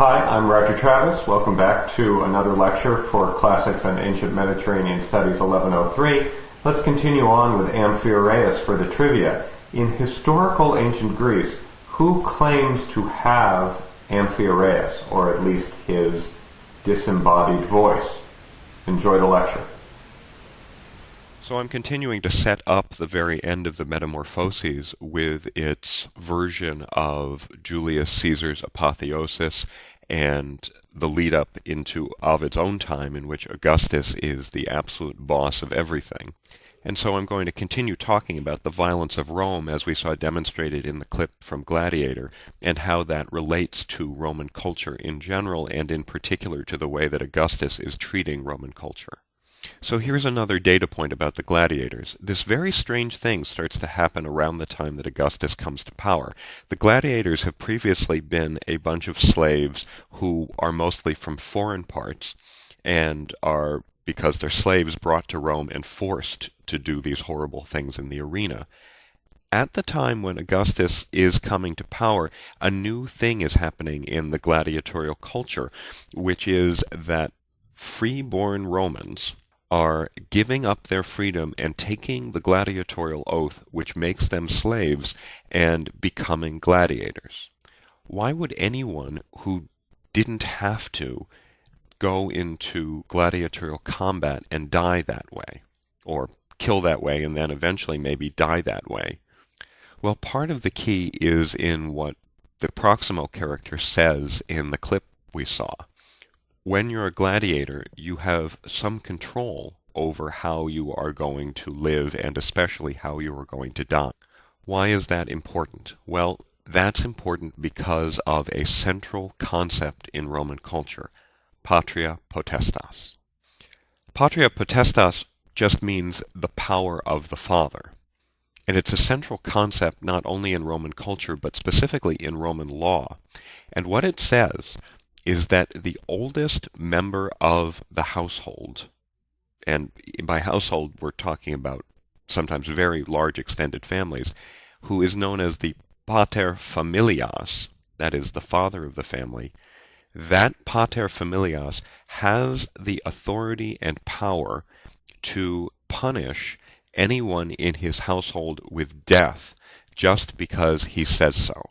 Hi, I'm Roger Travis. Welcome back to another lecture for Classics and Ancient Mediterranean Studies 1103. Let's continue on with Amphiaraus for the trivia. In historical ancient Greece, who claims to have Amphiaraus, or at least his disembodied voice? Enjoy the lecture. So I'm continuing to set up the very end of the Metamorphoses with its version of Julius Caesar's apotheosis and the lead up into Ovid's own time, in which Augustus is the absolute boss of everything. And so I'm going to continue talking about the violence of Rome as we saw demonstrated in the clip from Gladiator, and how that relates to Roman culture in general, and in particular to the way that Augustus is treating Roman culture. So here's another data point about the gladiators. This very strange thing starts to happen around the time that Augustus comes to power. The gladiators have previously been a bunch of slaves who are mostly from foreign parts and are, because they're slaves, brought to Rome and forced to do these horrible things in the arena. At the time when Augustus is coming to power, a new thing is happening in the gladiatorial culture, which is that free-born Romans are giving up their freedom and taking the gladiatorial oath, which makes them slaves, and becoming gladiators. Why would anyone who didn't have to go into gladiatorial combat and die that way, or kill that way and then eventually maybe die that way? Well, part of the key is in what the Proximo character says in the clip we saw. When you're a gladiator, you have some control over how you are going to live and especially how you are going to die. Why is that important? Well, that's important because of a central concept in Roman culture, patria potestas. Patria potestas just means the power of the father. And it's a central concept not only in Roman culture, but specifically in Roman law. And what it says is that the oldest member of the household, and by household we're talking about sometimes very large extended families, who is known as the pater familias, that is the father of the family, that pater familias has the authority and power to punish anyone in his household with death just because he says so.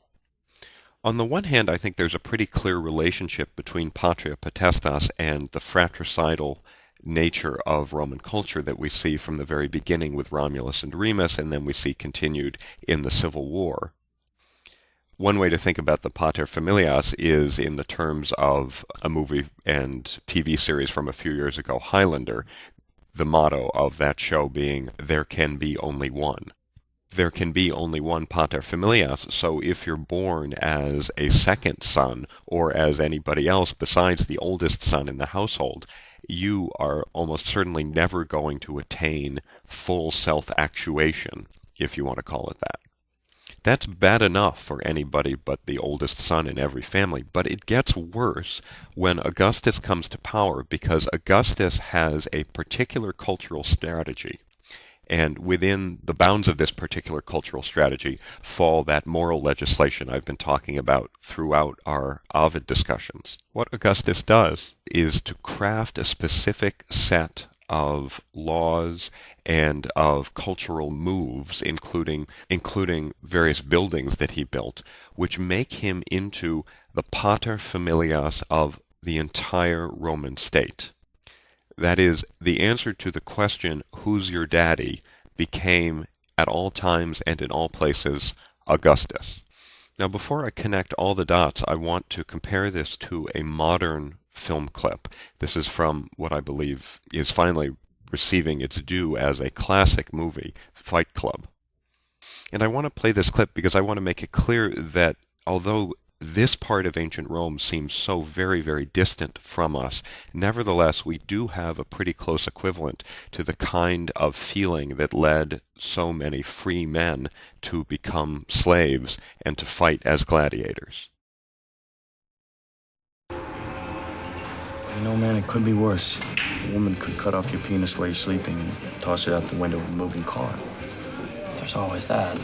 On the one hand, I think there's a pretty clear relationship between patria potestas and the fratricidal nature of Roman culture that we see from the very beginning with Romulus and Remus, and then we see continued in the Civil War. One way to think about the pater familias is in the terms of a movie and TV series from a few years ago, Highlander, the motto of that show being, "There can be only one." There can be only one pater familias, so if you're born as a second son or as anybody else besides the oldest son in the household, you are almost certainly never going to attain full self-actuation, if you want to call it that. That's bad enough for anybody but the oldest son in every family, but it gets worse when Augustus comes to power, because Augustus has a particular cultural strategy. And within the bounds of this particular cultural strategy fall that moral legislation I've been talking about throughout our Ovid discussions. What Augustus does is to craft a specific set of laws and of cultural moves, including various buildings that he built, which make him into the pater familias of the entire Roman state. That is, the answer to the question, who's your daddy, became, at all times and in all places, Augustus. Now, before I connect all the dots, I want to compare this to a modern film clip. This is from what I believe is finally receiving its due as a classic movie, Fight Club. And I want to play this clip because I want to make it clear that although this part of ancient Rome seems so very, very distant from us, nevertheless, we do have a pretty close equivalent to the kind of feeling that led so many free men to become slaves and to fight as gladiators. You know, man, it could be worse. A woman could cut off your penis while you're sleeping and toss it out the window of a moving car. There's always that.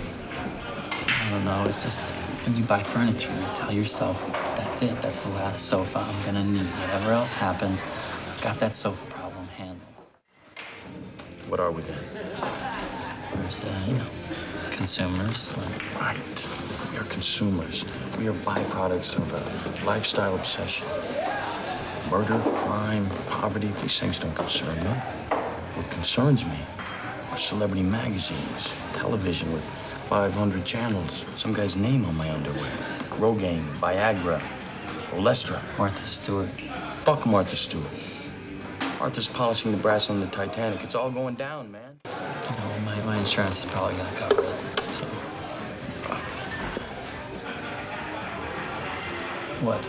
I don't know, it's just when you buy furniture, you tell yourself that That's it. That's the last sofa I'm gonna need. Whatever else happens, I've got that sofa problem handled. What are we then? We're, consumers. Right. We are consumers. We are byproducts of a lifestyle obsession. Murder, crime, poverty, these things don't concern me. What concerns me are celebrity magazines, television with 500 channels, some guy's name on my underwear, Rogaine, Viagra, Olestra. Martha Stewart. Fuck Martha Stewart. Martha's polishing the brass on the Titanic. It's all going down, man. Oh, my insurance is probably gonna cover it. So. What?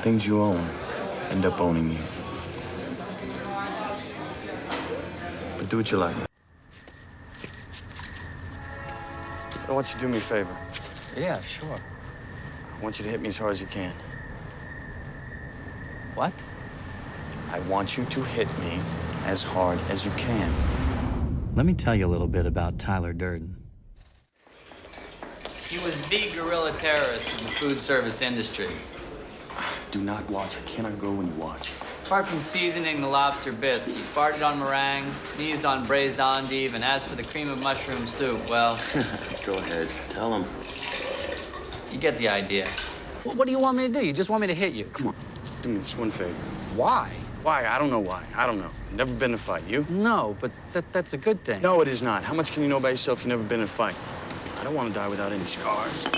Things you own end up owning you. But do what you like. I want you to do me a favor. Yeah, sure. I want you to hit me as hard as you can. What? I want you to hit me as hard as you can. Let me tell you a little bit about Tyler Durden. He was the guerrilla terrorist in the food service industry. Do not watch. I cannot go when you watch. Apart from seasoning the lobster bisque, he farted on meringue, sneezed on braised endive, and as for the cream of mushroom soup, well... Go ahead. Tell him. You get the idea. What do you want me to do? You just want me to hit you? Come on. Do me this one favor. Why? Why? I don't know why. I don't know. Never been in a fight. You? No, but that's a good thing. No, it is not. How much can you know about yourself? You've never been in a fight. I don't want to die without any scars.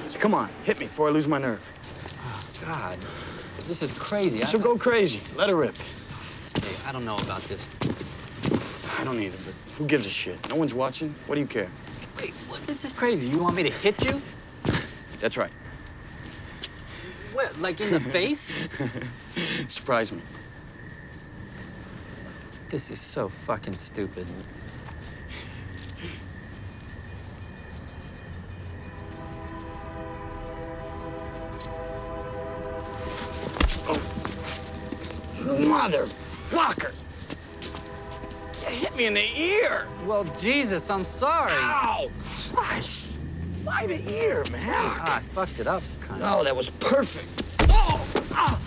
So come on, hit me before I lose my nerve. Oh, God. This is crazy. So go crazy. Let her rip. Hey, I don't know about this. I don't either, but who gives a shit? No one's watching. What do you care? Wait, what? This is crazy. You want me to hit you? That's right. What, like in the face? Surprise me. This is so fucking stupid. Motherfucker! You hit me in the ear! Well, Jesus, I'm sorry. Ow! Christ! Why the ear, man? Ah, I fucked it up, kind of. No, that was perfect. Oh! Ah!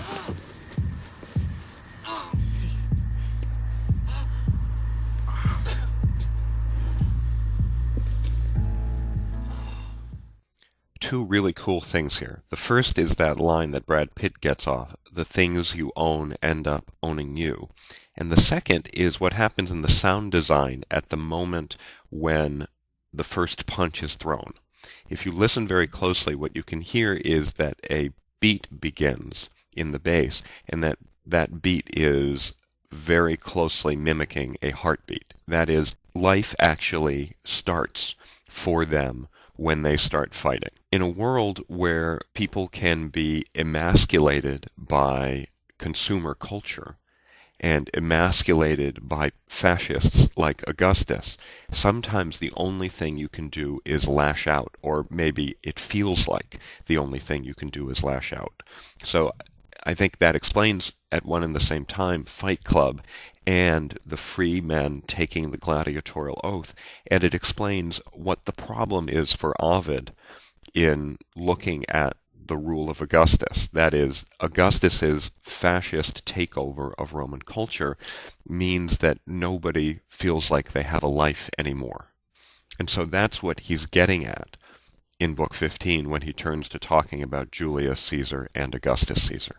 Two really cool things here. The first is that line that Brad Pitt gets off, the things you own end up owning you. And the second is what happens in the sound design at the moment when the first punch is thrown. If you listen very closely, what you can hear is that a beat begins in the bass, and that beat is very closely mimicking a heartbeat. That is, life actually starts for them when they start fighting. In a world where people can be emasculated by consumer culture and emasculated by fascists like Augustus, sometimes the only thing you can do is lash out, or maybe it feels like the only thing you can do is lash out. So I think that explains at one and the same time Fight Club and the free men taking the gladiatorial oath, and it explains what the problem is for Ovid in looking at the rule of Augustus. That is, Augustus's fascist takeover of Roman culture means that nobody feels like they have a life anymore. And so that's what he's getting at in Book 15 when he turns to talking about Julius Caesar and Augustus Caesar.